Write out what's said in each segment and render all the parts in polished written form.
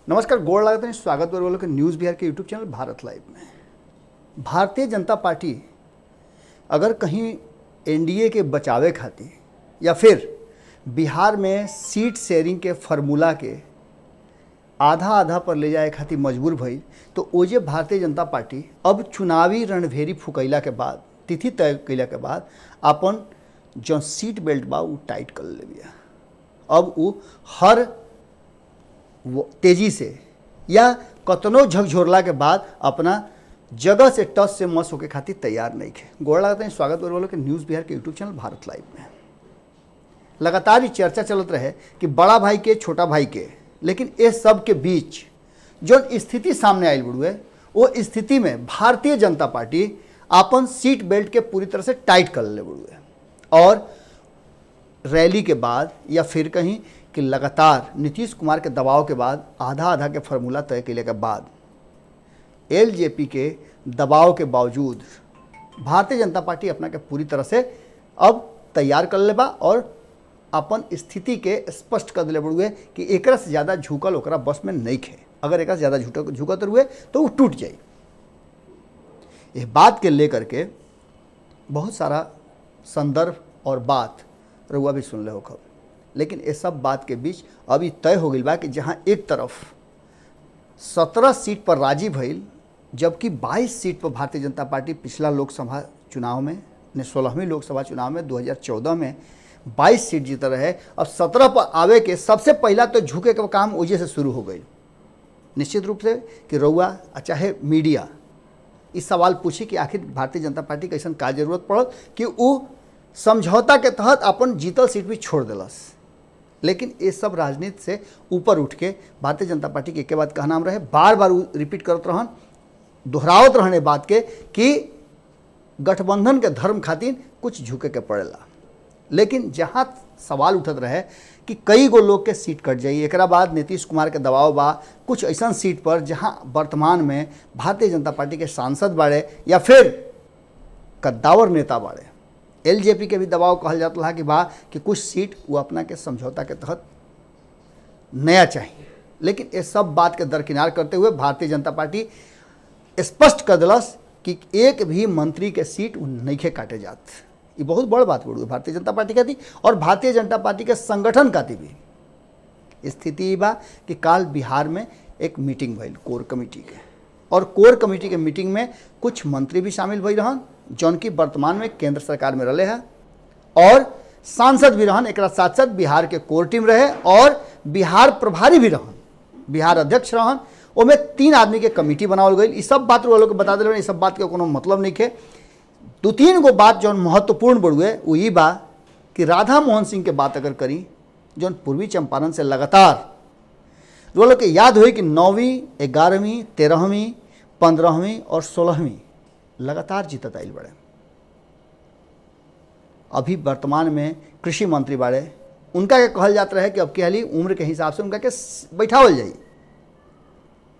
नमस्कार, गोड़ लागत है। स्वागत कर वालों के न्यूज़ बिहार के यूट्यूब चैनल भारत लाइव में। भारतीय जनता पार्टी अगर कहीं एनडीए के बचावे खातिर या फिर बिहार में सीट शेयरिंग के फार्मूला के आधा आधा पर ले जाए खातिर मजबूर भई तो ओजे भारतीय जनता पार्टी अब चुनावी रणभेरी फुकैला के बाद, तिथि तय कैला के बाद अपन जो सीट बेल्ट बा वो टाइट कर ले बिया। अब वो हर तेजी से या कतनो झकझोरला के बाद अपना जगह से टच से मस होके खातिर तैयार नहीं है। गोड़ लगाते हैं। स्वागत कर वालों के न्यूज़ बिहार के यूट्यूब चैनल भारत लाइव में। लगातार ये चर्चा चलत रहे कि बड़ा भाई के छोटा भाई के, लेकिन इस सब के बीच जो स्थिति सामने आयल बुढ़ुए वो स्थिति में भारतीय जनता पार्टी अपन सीट बेल्ट के पूरी तरह से टाइट कर ले बुढ़ुए और रैली के बाद या फिर कहीं कि लगातार नीतीश कुमार के दबाव के बाद आधा आधा के फार्मूला तय कैले के बाद एलजेपी के दबाव के बावजूद भारतीय जनता पार्टी अपना के पूरी तरह से अब तैयार कर लेबा और अपन स्थिति के स्पष्ट कर दिले बड़ुए कि एक से ज़्यादा झुकल ओकरा बस में नहीं खे। अगर एक से ज़्यादा झुकत रुए तो वो टूट जाए। इस बात के लेकर के बहुत सारा संदर्भ और बात रुआ भी सुन ले हो खब, लेकिन ये सब बात के बीच अभी तय हो गई बा कि जहां एक तरफ 17 सीट पर राजी भइल, जबकि 22 सीट पर भारतीय जनता पार्टी पिछला लोकसभा चुनाव में 16वीं लोकसभा चुनाव में 2014 में 22 सीट जीत रहे। अब 17 पर आवे के सबसे पहला तो झुके का काम ओजे से शुरू हो गई। निश्चित रूप से कि रउआ चाहे मीडिया इस सवाल पूछी कि आखिर भारतीय जनता पार्टी के ऐसा का जरूरत पड़ल कि वो समझौता के तहत अपन जीतल सीट भी छोड़ दिलस। लेकिन ये सब राजनीति से ऊपर उठ के भारतीय जनता पार्टी के एक बात कहना रहे, बार बार रिपीट करते रहन, दोहरावत रहने बात के कि गठबंधन के धर्म खातिर कुछ झुके के पड़ेला। लेकिन जहाँ सवाल उठत रहे कि कई गो लोग के सीट कट जाई, एक बाद नीतीश कुमार के दबाव बा कुछ ऐसा सीट पर जहाँ वर्तमान में भारतीय जनता पार्टी के सांसद बाड़े या फिर कद्दावर नेता बाड़े। एलजेपी के भी दबाव कहल जाता है कि बा कि कुछ सीट वो अपना के समझौता के तहत नया चाहिए। लेकिन ये सब बात के दरकिनार करते हुए भारतीय जनता पार्टी स्पष्ट कर दिलस कि एक भी मंत्री के सीट नहीं खे काटे जात। ये बहुत बड़ बात बोलू भारतीय जनता पार्टी का थी और भारतीय जनता पार्टी के संगठन का थी भी। स्थिति बा कि काल बिहार में एक मीटिंग भइल कोर कमेटी के, और कोर कमेटी के मीटिंग में कुछ मंत्री भी शामिल भई रहन जौन की वर्तमान में केंद्र सरकार में रहे हैं, और सांसद भी रहन। एक साथ साथ बिहार के कोर टीम रहे और बिहार प्रभारी भी रहन, बिहार अध्यक्ष रहन। ओमे 3 आदमी के कमेटी बनावल गई। इस सब बात लोग बता दिल, इस सब बात के कोनो मतलब नहीं है। 2-3 गो बात जौन महत्वपूर्ण बढ़ुए वो ये बा कि राधा मोहन सिंह के बात अगर करी जौन पूर्वी चंपारण से लगातार वो लोग के याद हुई कि 9वीं 11वीं 13वीं 15वीं और 16वीं लगातार जीतत आइल बड़े। अभी वर्तमान में कृषि मंत्री बाड़े, उनका के कहल जाता रहे कि अब के उम्र के हिसाब से उनका के बैठावल जाई।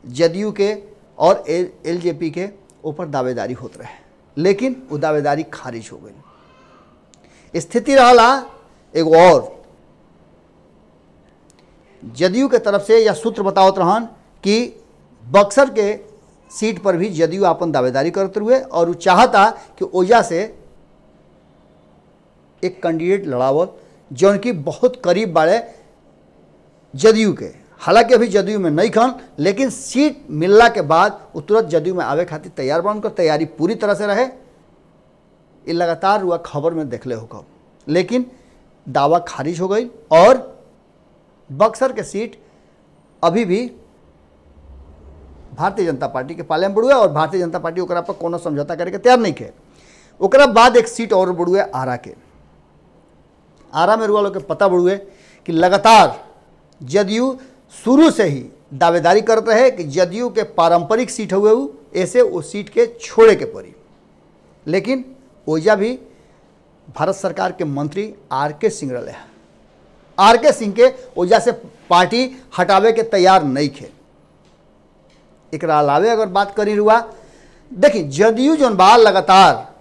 जदयू के और एलजेपी के ऊपर दावेदारी होत रहे, लेकिन वो दावेदारी खारिज हो गई। स्थिति रहला एगो और, जदयू के तरफ से या सूत्र बतावत रहन कि बक्सर के सीट पर भी जदयू अपन दावेदारी करते हुए और वो चाहता कि ओजा से एक कैंडिडेट लड़ावत जौन की बहुत करीब बाड़े जदयू के। हालांकि अभी जदयू में नहीं खन, लेकिन सीट मिलला के बाद वो तुरंत जदयू में आवे खातिर तैयार बन कर तैयारी पूरी तरह से रहे। ये लगातार हुआ खबर में देखले हो, लेकिन दावा खारिज हो गई और बक्सर के सीट अभी भी भारतीय जनता पार्टी के पाले में बढ़ुए और भारतीय जनता पार्टी ओकरा पर कोनो समझौता करे के तैयार नहीं है। ओकरा बाद एक सीट और बढ़ुए आरा के। आरा में रुआ लोग के पता बढ़ुए कि लगातार जदयू शुरू से ही दावेदारी करते रहे कि जदयू के पारंपरिक सीट हुए ऐसे वो सीट के छोड़े के पड़ी। लेकिन ओजा भी भारत सरकार के मंत्री आर.के. सिंह रहे हैं। आर.के. सिंह के ओजा से पार्टी हटावे के तैयार नहीं थे। एक अलावे अगर बात करी रुआ, देखिए जदयू जो बा लगातार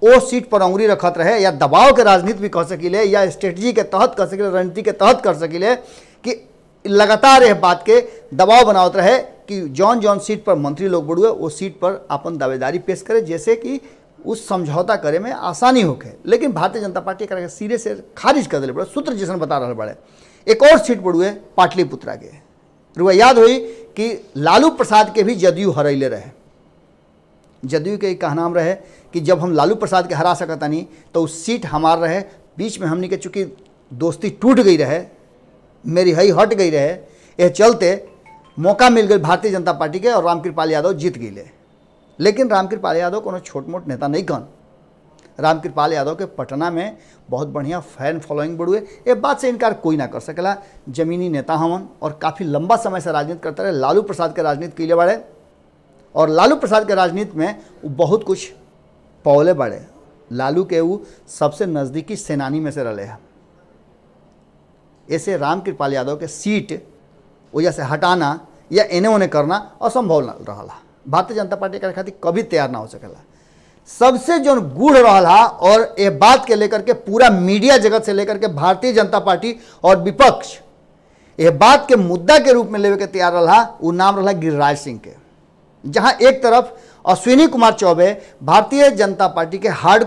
वो सीट पर अंगुरी रखत रहे या दबाव के राजनीति भी कह सकिले या स्ट्रेटजी के तहत कह सकिले, रणनीति के तहत कर सकिले कि लगातार यह बात के दबाव बनावत रहे कि जौन जौन सीट पर मंत्री लोग बढ़ुए वो सीट पर अपन दावेदारी पेश करे, जैसे कि उस समझौता करे में आसानी होके। लेकिन भारतीय जनता पार्टी एक सिरे से खारिज कर दिले बड़े, सूत्र जैसे बता रहे बड़े। एक और सीट बढ़ुए पाटलिपुत्रा के, रुआ याद हुई कि लालू प्रसाद के भी जदयू हरैले रहे। जदयू के कहनाम रहे कि जब हम लालू प्रसाद के हरा सकता नहीं तो उस सीट हमार रहे, बीच में हमने के चूँकि दोस्ती टूट गई रहे, मेरी हई हट गई रहे, यह चलते मौका मिल गई भारतीय जनता पार्टी के और रामकृपाल यादव जीत गए। लेकिन रामकृपाल यादव कोनो छोट मोट नेता नहीं कन। रामकृपाल यादव के पटना में बहुत बढ़िया फैन फॉलोइंग बढ़ुए, ये बात से इनकार कोई ना कर सकेला। जमीनी नेता हमन और काफ़ी लंबा समय से राजनीति करते रहे। लालू प्रसाद के राजनीति कैले बड़े और लालू प्रसाद के राजनीति में वो बहुत कुछ पौले बड़े। लालू के वो सबसे नज़दीकी सेनानी में से रहे हैं। ऐसे रामकृपाल यादव के सीट वजह से हटाना या एने ओने करना असंभव न रहा। भारतीय जनता पार्टी के खातिर कभी तैयार ना हो सकेला। सबसे जो गूढ़ रहा और ये बात के लेकर के पूरा मीडिया जगत से लेकर के भारतीय जनता पार्टी और विपक्ष ये बात के मुद्दा के रूप में लेवे के तैयार रहा, वो नाम रहा गिरिराज सिंह के। जहां एक तरफ अश्विनी कुमार चौबे भारतीय जनता पार्टी के हार्ड